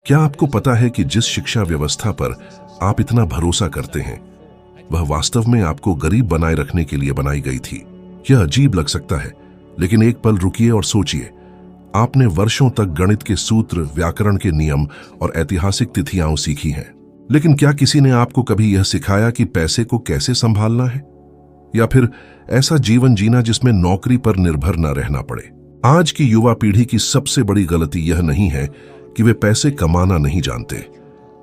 क्या आपको पता है कि जिस शिक्षा व्यवस्था पर आप इतना भरोसा करते हैं वह वास्तव में आपको गरीब बनाए रखने के लिए बनाई गई थी? यह अजीब लग सकता है, लेकिन एक पल रुकिए और सोचिए। आपने वर्षों तक गणित के सूत्र, व्याकरण के नियम और ऐतिहासिक तिथियां सीखी हैं, लेकिन क्या किसी ने आपको कभी यह सिखाया कि पैसे को कैसे संभालना है, या फिर ऐसा जीवन जीना जिसमें नौकरी पर निर्भर न रहना पड़े? आज की युवा पीढ़ी की सबसे बड़ी गलती यह नहीं है कि वे पैसे कमाना नहीं जानते,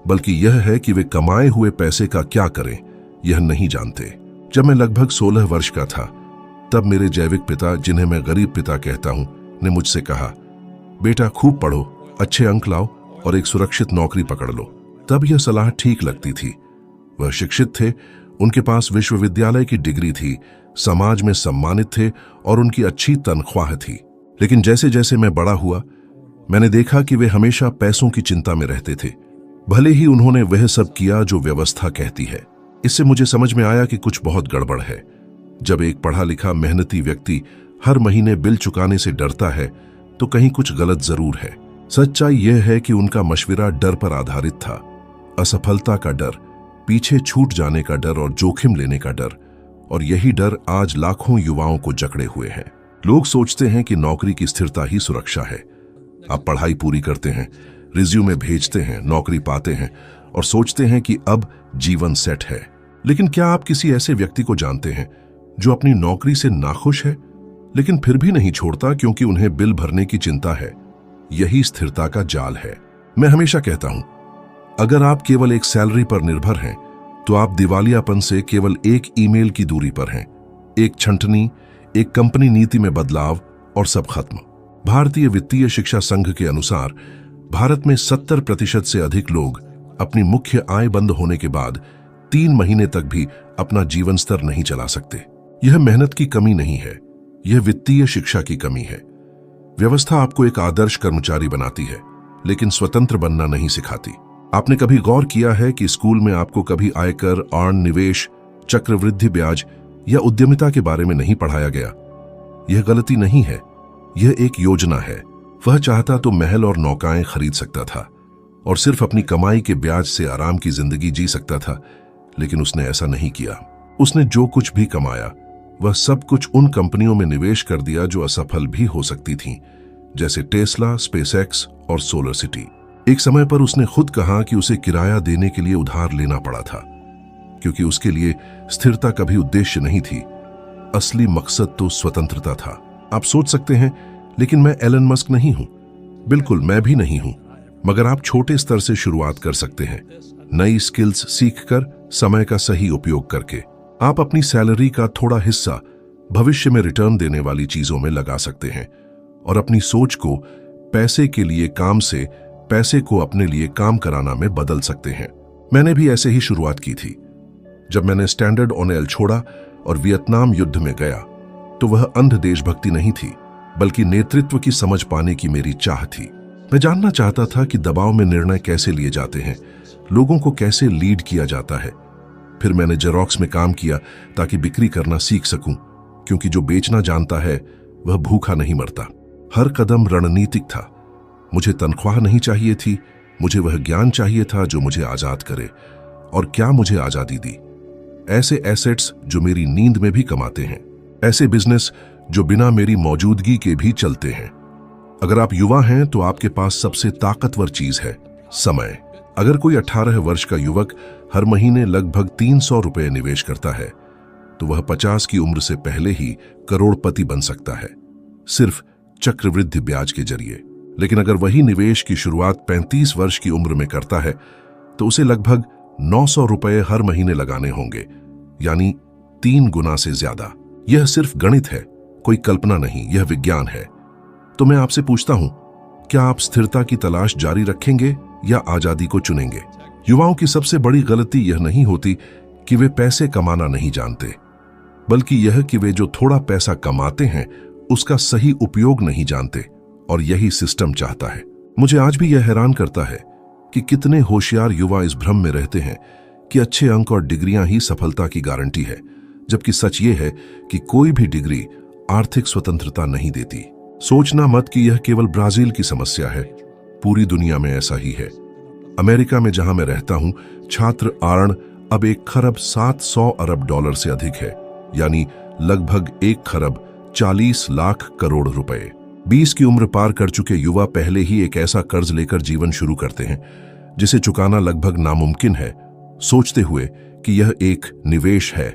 बल्कि यह है कि वे कमाए हुए पैसे का क्या करें यह नहीं जानते। जब मैं लगभग 16 वर्ष का था, तब मेरे जैविक पिता, जिन्हें मैं गरीब पिता कहता हूं, ने मुझसे कहा, बेटा खूब पढ़ो, अच्छे अंक लाओ और एक सुरक्षित नौकरी पकड़ लो। तब यह सलाह ठीक लगती थी। वह शिक्षित थे, उनके पास विश्वविद्यालय की डिग्री थी, समाज में सम्मानित थे और उनकी अच्छी तनख्वाह थी। लेकिन जैसे जैसे मैं बड़ा हुआ, मैंने देखा कि वे हमेशा पैसों की चिंता में रहते थे, भले ही उन्होंने वह सब किया जो व्यवस्था कहती है। इससे मुझे समझ में आया कि कुछ बहुत गड़बड़ है। जब एक पढ़ा लिखा मेहनती व्यक्ति हर महीने बिल चुकाने से डरता है तो कहीं कुछ गलत जरूर है। सच्चाई यह है कि उनका मशविरा डर पर आधारित था। असफलता का डर, पीछे छूट जाने का डर और जोखिम लेने का डर। और यही डर आज लाखों युवाओं को जकड़े हुए है। लोग सोचते हैं कि नौकरी की स्थिरता ही सुरक्षा है। आप पढ़ाई पूरी करते हैं, रिज्यूमे भेजते हैं, नौकरी पाते हैं और सोचते हैं कि अब जीवन सेट है। लेकिन क्या आप किसी ऐसे व्यक्ति को जानते हैं जो अपनी नौकरी से नाखुश है, लेकिन फिर भी नहीं छोड़ता क्योंकि उन्हें बिल भरने की चिंता है? यही स्थिरता का जाल है। मैं हमेशा कहता हूं, अगर आप केवल एक सैलरी पर निर्भर हैं तो आप दिवालियापन से केवल एक ईमेल की दूरी पर हैं। एक छंटनी, एक कंपनी नीति में बदलाव और सब खत्म। भारतीय वित्तीय शिक्षा संघ के अनुसार भारत में 70% से अधिक लोग अपनी मुख्य आय बंद होने के बाद 3 महीने तक भी अपना जीवन स्तर नहीं चला सकते। यह मेहनत की कमी नहीं है, यह वित्तीय शिक्षा की कमी है। व्यवस्था आपको एक आदर्श कर्मचारी बनाती है, लेकिन स्वतंत्र बनना नहीं सिखाती। आपने कभी गौर किया है कि स्कूल में आपको कभी आयकर, अर्न, निवेश, चक्रवृद्धि ब्याज या उद्यमिता के बारे में नहीं पढ़ाया गया? यह गलती नहीं है, यह एक योजना है। वह चाहता तो महल और नौकाएं खरीद सकता था और सिर्फ अपनी कमाई के ब्याज से आराम की जिंदगी जी सकता था, लेकिन उसने ऐसा नहीं किया। उसने जो कुछ भी कमाया वह सब कुछ उन कंपनियों में निवेश कर दिया जो असफल भी हो सकती थीं, जैसे टेस्ला, स्पेसएक्स और सोलर सिटी। एक समय पर उसने खुद कहा कि उसे किराया देने के लिए उधार लेना पड़ा था, क्योंकि उसके लिए स्थिरता कभी उद्देश्य नहीं थी, असली मकसद तो स्वतंत्रता था। आप सोच सकते हैं, लेकिन मैं एलन मस्क नहीं हूं। बिल्कुल, मैं भी नहीं हूं, मगर आप छोटे स्तर से शुरुआत कर सकते हैं। नई स्किल्स सीखकर, समय का सही उपयोग करके आप अपनी सैलरी का थोड़ा हिस्सा भविष्य में रिटर्न देने वाली चीजों में लगा सकते हैं और अपनी सोच को पैसे के लिए काम से पैसे को अपने लिए काम कराना में बदल सकते हैं। मैंने भी ऐसे ही शुरुआत की थी। जब मैंने स्टैंडर्ड ऑयल छोड़ा और वियतनाम युद्ध में गया, तो वह अंध देशभक्ति नहीं थी, बल्कि नेतृत्व की समझ पाने की मेरी चाह थी। मैं जानना चाहता था कि दबाव में निर्णय कैसे लिए जाते हैं, लोगों को कैसे लीड किया जाता है। फिर मैंने जेरोक्स में काम किया ताकि बिक्री करना सीख सकूं, क्योंकि जो बेचना जानता है वह भूखा नहीं मरता। हर कदम रणनीतिक था। मुझे तनख्वाह नहीं चाहिए थी, मुझे वह ज्ञान चाहिए था जो मुझे आजाद करे। और क्या मुझे आजादी दी? ऐसे एसेट्स जो मेरी नींद में भी कमाते हैं, ऐसे बिजनेस जो बिना मेरी मौजूदगी के भी चलते हैं। अगर आप युवा हैं तो आपके पास सबसे ताकतवर चीज है समय। अगर कोई 18 वर्ष का युवक हर महीने लगभग 300 रुपए निवेश करता है, तो वह 50 की उम्र से पहले ही करोड़पति बन सकता है, सिर्फ चक्रवृद्धि ब्याज के जरिए। लेकिन अगर वही निवेश की शुरुआत 35 वर्ष की उम्र में करता है, तो उसे लगभग 900 रुपए हर महीने लगाने होंगे, यानी 3 गुना से ज्यादा। यह सिर्फ गणित है, कोई कल्पना नहीं, यह विज्ञान है। तो मैं आपसे पूछता हूं, क्या आप स्थिरता की तलाश जारी रखेंगे या आजादी को चुनेंगे? युवाओं की सबसे बड़ी गलती यह नहीं होती कि वे पैसे कमाना नहीं जानते, बल्कि यह कि वे जो थोड़ा पैसा कमाते हैं उसका सही उपयोग नहीं जानते, और यही सिस्टम चाहता है। मुझे आज भी यह हैरान करता है कि कितने होशियार युवा इस भ्रम में रहते हैं कि अच्छे अंक और डिग्रियां ही सफलता की गारंटी है, जबकि सच ये है कि कोई भी डिग्री आर्थिक स्वतंत्रता नहीं देती। सोचना मत कि यह केवल ब्राजील की समस्या है, पूरी दुनिया में ऐसा ही है। अमेरिका में जहां मैं रहता हूं, छात्र आरण अब 1,700,000,000 से अधिक है, यानी लगभग 1,40,00,00,000 रुपए। 20 की उम्र पार कर चुके युवा पहले ही एक ऐसा कर्ज लेकर जीवन शुरू करते हैं जिसे चुकाना लगभग नामुमकिन है, सोचते हुए कि यह एक निवेश है।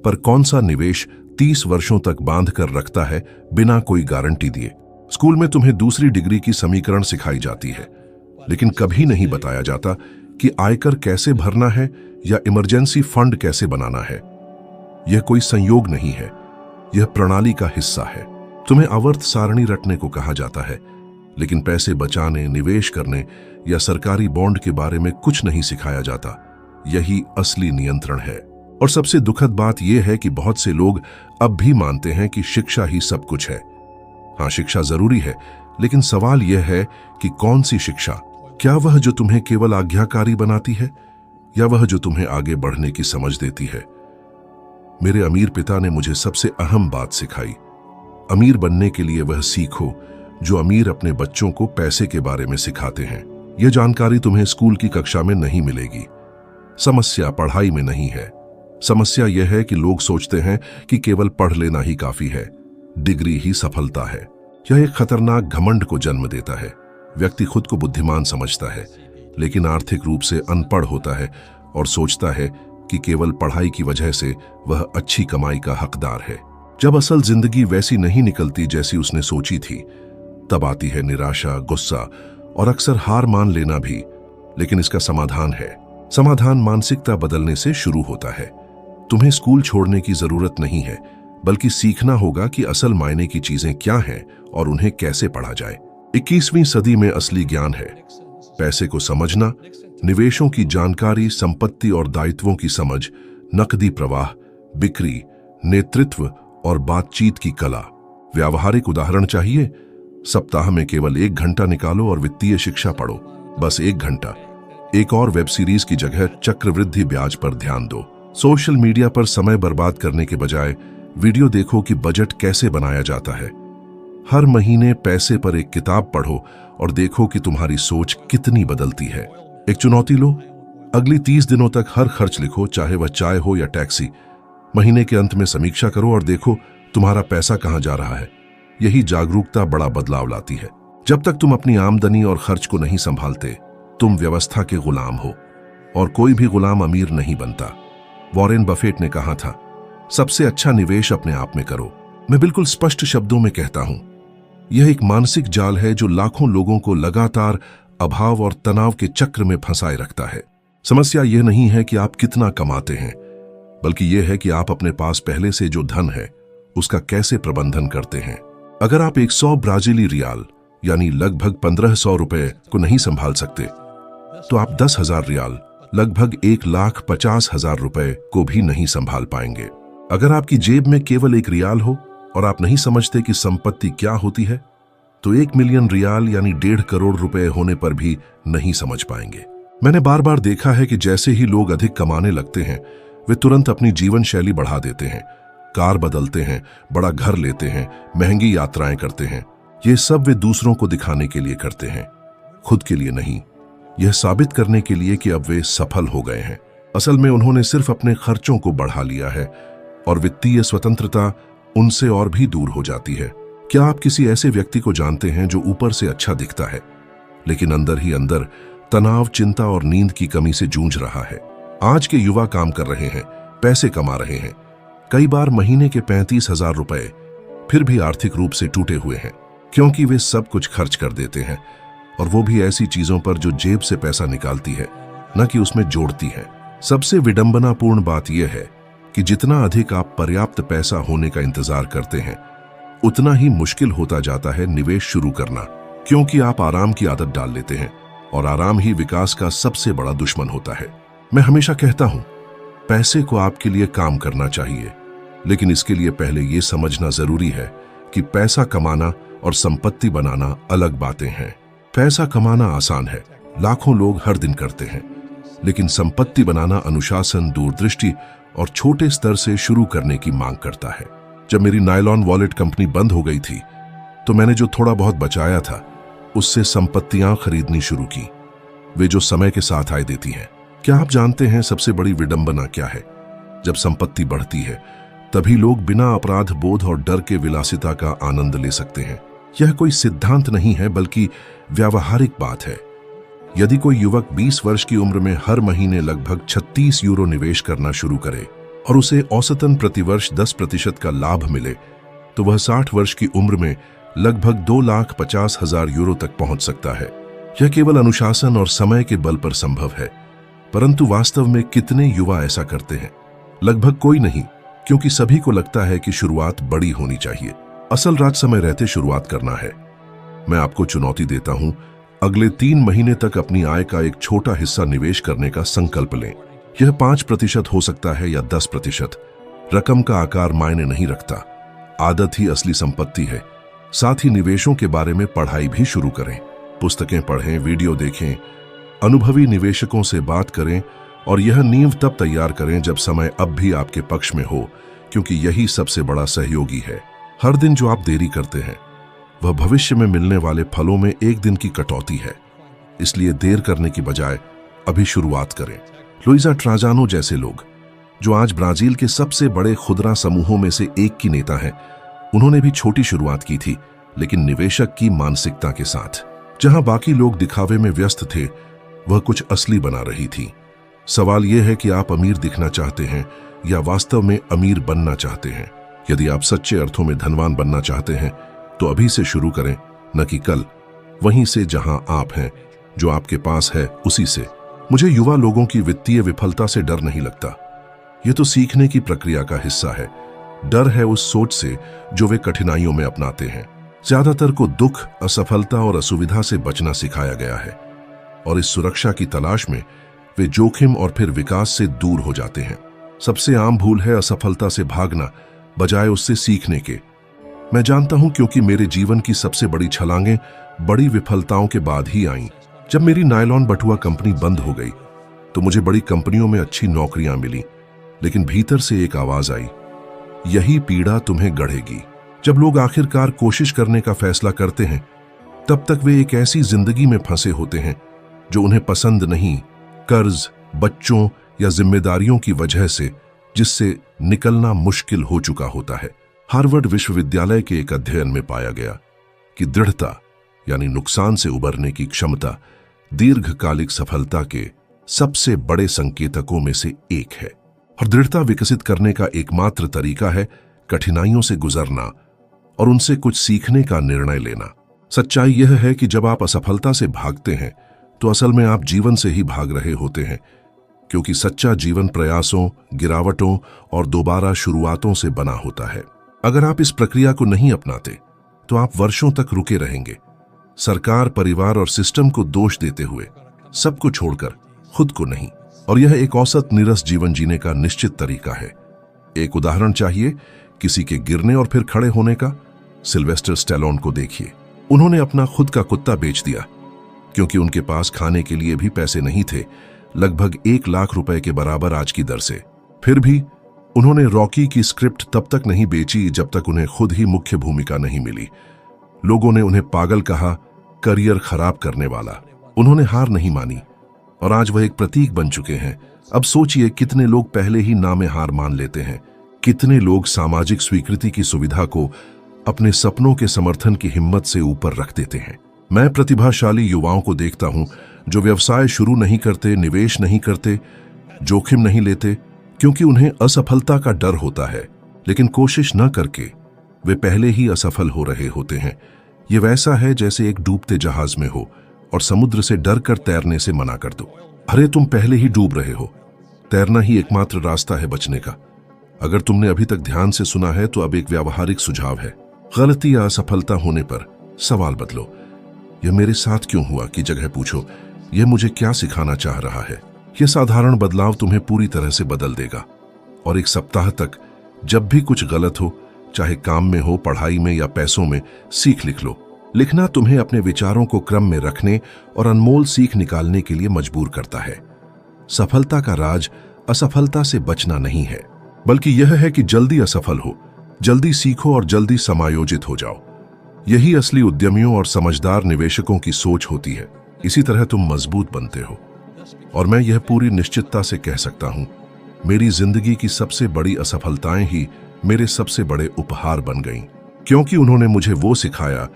पर कौन सा निवेश 30 वर्षों तक बांध कर रखता है बिना कोई गारंटी दिए। स्कूल में तुम्हें दूसरी डिग्री की समीकरण सिखाई जाती है, लेकिन कभी नहीं बताया जाता कि आयकर कैसे भरना है या इमरजेंसी फंड कैसे बनाना है। यह कोई संयोग नहीं है, यह प्रणाली का हिस्सा है। तुम्हें आवर्त सारणी रटने को कहा जाता है, लेकिन पैसे बचाने, निवेश करने या सरकारी बॉन्ड के बारे में कुछ नहीं सिखाया जाता। यही असली नियंत्रण है। और सबसे दुखद बात यह है कि बहुत से लोग अब भी मानते हैं कि शिक्षा ही सब कुछ है। हाँ, शिक्षा जरूरी है, लेकिन सवाल यह है कि कौन सी शिक्षा? क्या वह जो तुम्हें केवल आज्ञाकारी बनाती है, या वह जो तुम्हें आगे बढ़ने की समझ देती है? मेरे अमीर पिता ने मुझे सबसे अहम बात सिखाई। अमीर बनने के लिए वह सीखो जो अमीर अपने बच्चों को पैसे के बारे में सिखाते हैं। यह जानकारी तुम्हें स्कूल की कक्षा में नहीं मिलेगी। समस्या पढ़ाई में नहीं है। समस्या यह है कि लोग सोचते हैं कि केवल पढ़ लेना ही काफी है, डिग्री ही सफलता है। यह एक खतरनाक घमंड को जन्म देता है। व्यक्ति खुद को बुद्धिमान समझता है, लेकिन आर्थिक रूप से अनपढ़ होता है और सोचता है कि केवल पढ़ाई की वजह से वह अच्छी कमाई का हकदार है। जब असल जिंदगी वैसी नहीं निकलती जैसी उसने सोची थी, तब आती है निराशा, गुस्सा और अक्सर हार मान लेना भी। लेकिन इसका समाधान है। समाधान मानसिकता बदलने से शुरू होता है। तुम्हें स्कूल छोड़ने की जरूरत नहीं है, बल्कि सीखना होगा कि असल मायने की चीजें क्या हैं और उन्हें कैसे पढ़ा जाए। 21वीं सदी में असली ज्ञान है पैसे को समझना, निवेशों की जानकारी, संपत्ति और दायित्वों की समझ, नकदी प्रवाह, बिक्री, नेतृत्व और बातचीत की कला। व्यावहारिक उदाहरण चाहिए? सप्ताह में केवल 1 घंटा निकालो और वित्तीय शिक्षा पढ़ो। बस 1 घंटा। एक और वेब सीरीज की जगह चक्रवृद्धि ब्याज पर ध्यान दो। सोशल मीडिया पर समय बर्बाद करने के बजाय वीडियो देखो कि बजट कैसे बनाया जाता है। हर महीने पैसे पर एक किताब पढ़ो और देखो कि तुम्हारी सोच कितनी बदलती है। एक चुनौती लो, अगली 30 दिनों तक हर खर्च लिखो, चाहे वह चाय हो या टैक्सी। महीने के अंत में समीक्षा करो और देखो तुम्हारा पैसा कहां जा रहा है। यही जागरूकता बड़ा बदलाव लाती है। जब तक तुम अपनी आमदनी और खर्च को नहीं संभालते, तुम व्यवस्था के गुलाम हो, और कोई भी गुलाम अमीर नहीं बनता। वॉरेन बफेट ने कहा था, सबसे अच्छा निवेश अपने आप में करो। मैं बिल्कुल स्पष्ट शब्दों में कहता हूं, यह एक मानसिक जाल है जो लाखों लोगों को लगातार अभाव और तनाव के चक्र में फंसाए रखता है। समस्या यह नहीं है कि आप कितना कमाते हैं, बल्कि यह है कि आप अपने पास पहले से जो धन है उसका कैसे प्रबंधन करते हैं। अगर आप 100 ब्राजीली रियाल यानी लगभग 1500 रुपए को नहीं संभाल सकते, तो आप 10,000 रियाल लगभग 1,50,000 रुपए को भी नहीं संभाल पाएंगे। अगर आपकी जेब में केवल 1 रियाल हो और आप नहीं समझते कि संपत्ति क्या होती है, तो 1 मिलियन रियाल यानी 1.5 करोड़ रुपए होने पर भी नहीं समझ पाएंगे। मैंने बार बार देखा है कि जैसे ही लोग अधिक कमाने लगते हैं, वे तुरंत अपनी जीवन शैली बढ़ा देते हैं। कार बदलते हैं, बड़ा घर लेते हैं, महंगी यात्राएं करते हैं। ये सब वे दूसरों को दिखाने के लिए करते हैं, खुद के लिए नहीं। यह साबित करने के लिए कि अब वे सफल हो गए हैं। असल में उन्होंने सिर्फ अपने खर्चों को बढ़ा लिया है और वित्तीय स्वतंत्रता उनसे और भी दूर हो जाती है। क्या आप किसी ऐसे व्यक्ति को जानते हैं जो ऊपर से अच्छा दिखता है, लेकिन अंदर ही अंदर तनाव, चिंता और नींद की कमी से जूझ रहा है? आज के युवा काम कर रहे हैं, पैसे कमा रहे हैं, कई बार महीने के 35,000 रुपए, फिर भी आर्थिक रूप से टूटे हुए हैं, क्योंकि वे सब कुछ खर्च कर देते हैं, और वो भी ऐसी चीजों पर जो जेब से पैसा निकालती है, न कि उसमें जोड़ती है। सबसे विडंबनापूर्ण बात यह है कि जितना अधिक आप पर्याप्त पैसा होने का इंतजार करते हैं, उतना ही मुश्किल होता जाता है निवेश शुरू करना, क्योंकि आप आराम की आदत डाल लेते हैं, और आराम ही विकास का सबसे बड़ा दुश्मन होता है। मैं हमेशा कहता हूं, पैसे को आपके लिए काम करना चाहिए, लेकिन इसके लिए पहले यह समझना जरूरी है कि पैसा कमाना और संपत्ति बनाना अलग बातें हैं। पैसा कमाना आसान है, लाखों लोग हर दिन करते हैं, लेकिन संपत्ति बनाना अनुशासन, दूरदृष्टि और छोटे स्तर से शुरू करने की मांग करता है। जब मेरी नायलॉन वॉलेट कंपनी बंद हो गई थी, तो मैंने जो थोड़ा बहुत बचाया था, उससे संपत्तियां खरीदनी शुरू की। वे जो समय के साथ आय देती हैं। क्या आप जानते हैं सबसे बड़ी विडंबना क्या है? जब संपत्ति बढ़ती है तभी लोग बिना अपराध बोध और डर के विलासिता का आनंद ले सकते हैं। यह कोई सिद्धांत नहीं है बल्कि व्यावहारिक बात है। यदि कोई युवक 20 वर्ष की उम्र में हर महीने लगभग 36 यूरो निवेश करना शुरू करे और उसे औसतन प्रतिवर्ष 10% का लाभ मिले तो वह 60 वर्ष की उम्र में लगभग 2,50,000 यूरो तक पहुंच सकता है। यह केवल अनुशासन और समय के बल पर संभव है, परंतु वास्तव में कितने युवा ऐसा करते हैं? लगभग कोई नहीं, क्योंकि सभी को लगता है कि शुरुआत बड़ी होनी चाहिए। असल राज समय रहते शुरुआत करना है। मैं आपको चुनौती देता हूं, अगले 3 महीने तक अपनी आय का एक छोटा हिस्सा निवेश करने का संकल्प लें। यह 5% हो सकता है या 10%। रकम का आकार मायने नहीं रखता, आदत ही असली संपत्ति है। साथ ही निवेशों के बारे में पढ़ाई भी शुरू करें। पुस्तकें पढ़ें, वीडियो देखें, अनुभवी निवेशकों से बात करें और यह नींव तब तैयार करें जब समय अब भी आपके पक्ष में हो, क्योंकि यही सबसे बड़ा सहयोगी है। हर दिन जो आप देरी करते हैं वह भविष्य में मिलने वाले फलों में एक दिन की कटौती है। इसलिए देर करने की बजाय अभी शुरुआत करें। लुइजा ट्राजानो जैसे लोग, जो आज ब्राजील के सबसे बड़े खुदरा समूहों में से एक की नेता हैं, उन्होंने भी छोटी शुरुआत की थी, लेकिन निवेशक की मानसिकता के साथ। जहां बाकी लोग दिखावे में व्यस्त थे, वह कुछ असली बना रही थी। सवाल यह है कि आप अमीर दिखना चाहते हैं या वास्तव में अमीर बनना चाहते हैं। यदि आप सच्चे अर्थों में धनवान बनना चाहते हैं तो अभी से शुरू करें, न कि कल। वहीं से जहां आप हैं, जो आपके पास है उसी से। मुझे युवा लोगों की वित्तीय विफलता से डर नहीं लगता। यह तो सीखने की प्रक्रिया का हिस्सा है। डर है उस सोच से जो वे कठिनाइयों में अपनाते हैं। ज्यादातर को दुख, असफलता और असुविधा से बचना सिखाया गया है और इस सुरक्षा की तलाश में वे जोखिम और फिर विकास से दूर हो जाते हैं। सबसे आम भूल है असफलता से भागना बजाय उससे सीखने के। मैं जानता हूं, क्योंकि मेरे जीवन की सबसे बड़ी छलांगें बड़ी विफलताओं के बाद ही आईं। जब मेरी नायलॉन बटुआ कंपनी बंद हो गई तो मुझे बड़ी कंपनियों में अच्छी नौकरियां मिली, लेकिन भीतर से एक आवाज आई, यही पीड़ा तुम्हें गढ़ेगी। जब लोग आखिरकार कोशिश करने का फैसला करते हैं, तब तक वे एक ऐसी जिंदगी में फंसे होते हैं जो उन्हें पसंद नहीं, कर्ज, बच्चों या जिम्मेदारियों की वजह से, जिससे निकलना मुश्किल हो चुका होता है। हार्वर्ड विश्वविद्यालय के एक अध्ययन में पाया गया कि दृढ़ता यानी नुकसान से उबरने की क्षमता दीर्घकालिक सफलता के सबसे बड़े संकेतकों में से एक है। और दृढ़ता विकसित करने का एकमात्र तरीका है कठिनाइयों से गुजरना और उनसे कुछ सीखने का निर्णय लेना। सच्चाई यह है कि जब आप असफलता से भागते हैं तो असल में आप जीवन से ही भाग रहे होते हैं, क्योंकि सच्चा जीवन प्रयासों, गिरावटों और दोबारा शुरुआतों से बना होता है। अगर आप इस प्रक्रिया को नहीं अपनाते तो आप वर्षों तक रुके रहेंगे, सरकार, परिवार और सिस्टम को दोष देते हुए, सबको छोड़कर खुद को नहीं। और यह एक औसत नीरस जीवन जीने का निश्चित तरीका है। एक उदाहरण चाहिए किसी के गिरने और फिर खड़े होने का? सिल्वेस्टर स्टैलोन को देखिए। उन्होंने अपना खुद का कुत्ता बेच दिया क्योंकि उनके पास खाने के लिए भी पैसे नहीं थे, लगभग 1 लाख रुपए के बराबर आज की दर से। फिर भी उन्होंने रॉकी की स्क्रिप्ट तब तक नहीं बेची जब तक उन्हें खुद ही मुख्य भूमिका नहीं मिली। लोगों ने उन्हें पागल कहा, करियर खराब करने वाला। उन्होंने हार नहीं मानी और आज वह एक प्रतीक बन चुके हैं। अब सोचिए कितने लोग पहले ही नामे हार मान लेते हैं। कितने लोग सामाजिक स्वीकृति की सुविधा को अपने सपनों के समर्थन की हिम्मत से ऊपर रख देते हैं। मैं प्रतिभाशाली युवाओं को देखता हूं जो व्यवसाय शुरू नहीं करते, निवेश नहीं करते, जोखिम नहीं लेते, क्योंकि उन्हें असफलता का डर होता है। लेकिन कोशिश न करके वे पहले ही असफल हो रहे होते हैं। ये वैसा है जैसे एक डूबते जहाज में हो और समुद्र से डर कर तैरने से मना कर दो। अरे तुम पहले ही डूब रहे हो। तैरना ही एकमात्र रास्ता है बचने का। अगर तुमने अभी तक ध्यान से सुना है तो अब एक व्यावहारिक सुझाव है। गलती या असफलता होने पर सवाल बदलो। यह मेरे साथ क्यों हुआ की जगह पूछो, यह मुझे क्या सिखाना चाह रहा है। यह साधारण बदलाव तुम्हें पूरी तरह से बदल देगा। और एक सप्ताह तक जब भी कुछ गलत हो, चाहे काम में हो, पढ़ाई में या पैसों में, सीख लिख लो। लिखना तुम्हें अपने विचारों को क्रम में रखने और अनमोल सीख निकालने के लिए मजबूर करता है। सफलता का राज असफलता से बचना नहीं है, बल्कि यह है कि जल्दी असफल हो, जल्दी सीखो और जल्दी समायोजित हो जाओ। यही असली उद्यमियों और समझदार निवेशकों की सोच होती है। इसी तरह तुम मजबूत बनते हो। और मैं यह पूरी निश्चितता से कह सकता हूं, मेरी जिंदगी की सबसे बड़ी असफलताएं ही मेरे सबसे बड़े उपहार बन गईं, क्योंकि उन्होंने मुझे वो सिखाया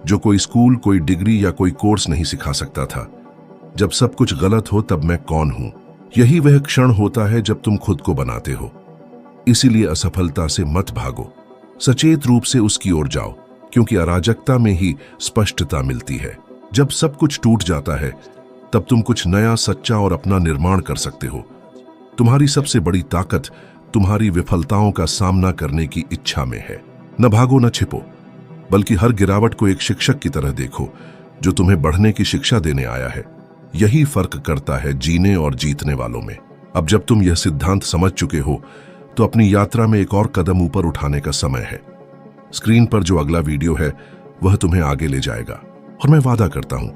जो कोई स्कूल, कोई डिग्री या कोई कोर्स नहीं सिखा सकता था। जब सब कुछ गलत हो तब मैं कौन हूं, यही वह क्षण होता है जब तुम खुद को बनाते हो। इसीलिए असफलता से मत भागो, सचेत रूप से उसकी ओर जाओ, क्योंकि अराजकता में ही स्पष्टता मिलती है। जब सब कुछ टूट जाता है तब तुम कुछ नया, सच्चा और अपना निर्माण कर सकते हो। तुम्हारी सबसे बड़ी ताकत तुम्हारी विफलताओं का सामना करने की इच्छा में है। न भागो न छिपो, बल्कि हर गिरावट को एक शिक्षक की तरह देखो जो तुम्हें बढ़ने की शिक्षा देने आया है। यही फर्क करता है जीने और जीतने वालों में। अब जब तुम यह सिद्धांत समझ चुके हो तो अपनी यात्रा में एक और कदम ऊपर उठाने का समय है। स्क्रीन पर जो अगला वीडियो है वह तुम्हें आगे ले जाएगा, और मैं वादा करता हूं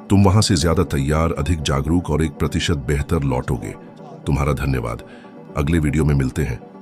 तुम वहां से ज्यादा तैयार, अधिक जागरूक और 1% बेहतर लौटोगे। तुम्हारा धन्यवाद। अगले वीडियो में मिलते हैं।